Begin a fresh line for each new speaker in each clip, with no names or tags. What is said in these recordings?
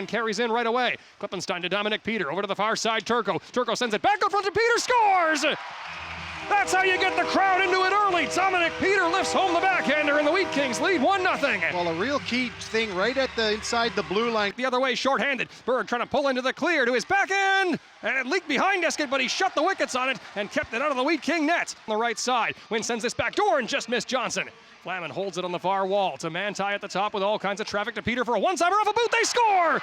Chapman carries in right away. Klippenstein to Dominic Peter. Over to the far side, Turco. Turco sends it back up front to Peter. Scores! That's how you get the crowd into it early. Dominic Peter lifts home the backhander, and the Wheat Kings lead 1-0.
Well, a real key thing right at the inside the blue line.
The other way, shorthanded. Berg trying to pull into the clear to his backhand, and it leaked behind Esket, but he shut the wickets on it and kept it out of the Wheat King net. On the right side, Wynn sends this back door and just missed Johnson. Flaman holds it on the far wall to Manti at the top with all kinds of traffic to Peter for a one-timer off a boot. They score!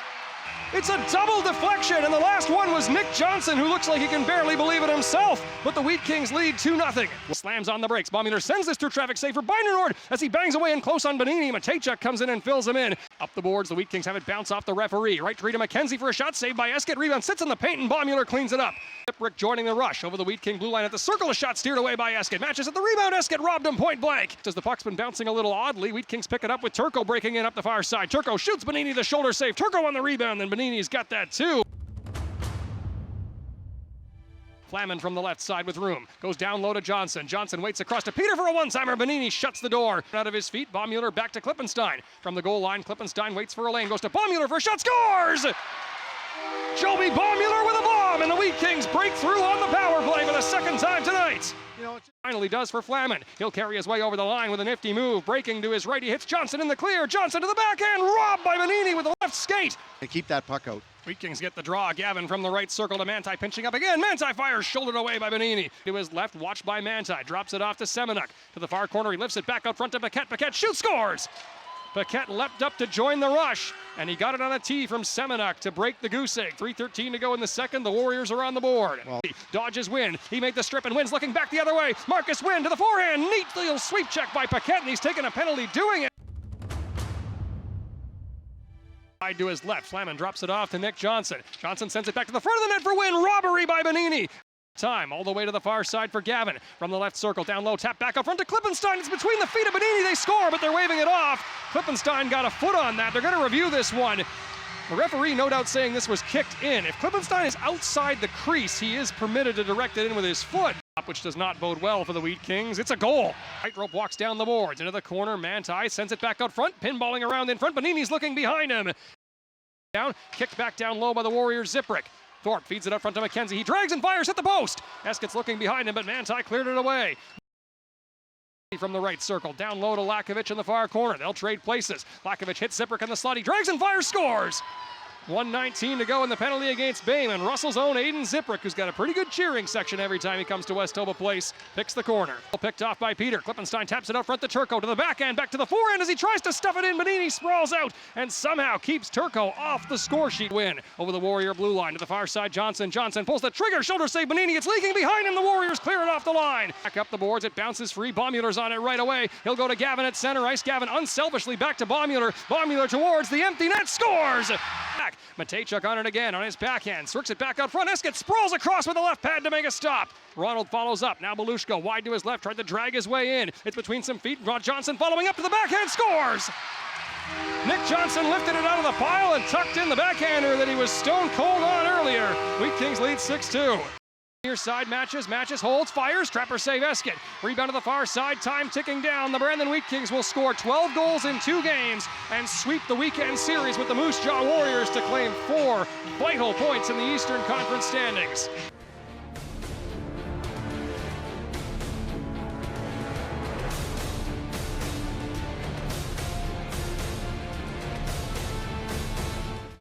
It's a double deflection, and the last one was Nick Johnson, who looks like he can barely believe it himself. But the Wheat Kings lead 2-0. Slams on the brakes. Baumgartner sends this through traffic save for Beinernord as he bangs away in close on Benini. Matejchuk comes in and fills him in. Up the boards, the Wheat Kings have it bounce off the referee. Right tree to McKenzie for a shot saved by Esket. Rebound sits in the paint, and Baumgartner cleans it up. Ziprick joining the rush over the Wheat King blue line at the circle. A shot steered away by Esket. Matches at the rebound. Esket robbed him point blank. As the puck's been bouncing a little oddly, Wheat Kings pick it up with Turco breaking in up the far side. Turco shoots Benini, the shoulder save. Turco on the rebound, and Benini's got that too. Flaman from the left side with room. Goes down low to Johnson. Johnson waits across to Peter for a one-timer. Benini shuts the door. Out of his feet, Baumgartner back to Klippenstein. From the goal line, Klippenstein waits for a lane. Goes to Baumgartner for a shot. Scores! Joby Baumgartner with a bomb, and the Wheat Kings break through on the power play for the second time tonight. Finally does for Flaman. He'll carry his way over the line with a nifty move. Breaking to his right, he hits Johnson in the clear. Johnson to the backhand, robbed by Benini with the left skate.
They keep that puck out.
Wheat Kings get the draw. Gavin from the right circle to Manti, pinching up again. Manti fires, shouldered away by Benini. To his left, watched by Manti. Drops it off to Semenuk. To the far corner, he lifts it back out front to Paquette. Paquette shoots, scores! Paquette leapt up to join the rush, and he got it on a tee from Semenuk to break the goose egg. 3:13 to go in the second. The Warriors are on the board. Well, dodges Wynn. He made the strip and Wynn's looking back the other way. Marcus Wynn to the forehand. Neat little sweep check by Paquette, and he's taken a penalty doing it. Side to his left. Flaman drops it off to Nick Johnson. Johnson sends it back to the front of the net for Wynn. Robbery by Benini. Time all the way to the far side for Gavin. From the left circle, down low, tap back up front to Klippenstein. It's between the feet of Benini. They score, but they're waving it off. Klippenstein got a foot on that. They're going to review this one. The referee no doubt saying this was kicked in. If Klippenstein is outside the crease, he is permitted to direct it in with his foot, which does not bode well for the Wheat Kings. It's a goal. Tightrope walks down the boards. Into the corner, Manti sends it back out front. Pinballing around in front. Benini's looking behind him. Down, kicked back down low by the Warriors, Ziprick. Thorpe feeds it up front to McKenzie. He drags and fires at the post. Esket's looking behind him, but Manti cleared it away. From the right circle, down low to Lakovic in the far corner. They'll trade places. Lakovic hits Ziprick in the slot. He drags and fires, scores! 1:19 to go in the penalty against Bayman, and Russell's own Aiden Ziprick, who's got a pretty good cheering section every time he comes to Westoba Place, picks the corner. Picked off by Peter. Klippenstein taps it out front to Turco, to the backhand, back to the forehand as he tries to stuff it in. Benini sprawls out and somehow keeps Turco off the score sheet. Win over the Warrior blue line to the far side. Johnson pulls the trigger, shoulder save Benini. It's leaking behind him. The Warriors clear it off the line. Back up the boards. It bounces free. Baumgartner's on it right away. He'll go to Gavin at center ice. Gavin unselfishly back to Baumgartner. Baumgartner towards the empty net, scores! Back. Matejchuk on it again on his backhand. Swirks it back out front. Esket sprawls across with the left pad to make a stop. Ronald follows up. Now Belushko wide to his left. Tried to drag his way in. It's between some feet. Rod Johnson following up to the backhand. Scores! Nick Johnson lifted it out of the pile and tucked in the backhander that he was stone cold on earlier. Wheat Kings lead 6-2. Near side matches, holds, fires, trapper save Esket. Rebound to the far side, time ticking down. The Brandon Wheat Kings will score 12 goals in 2 games and sweep the weekend series with the Moose Jaw Warriors to claim 4 vital points in the Eastern Conference standings.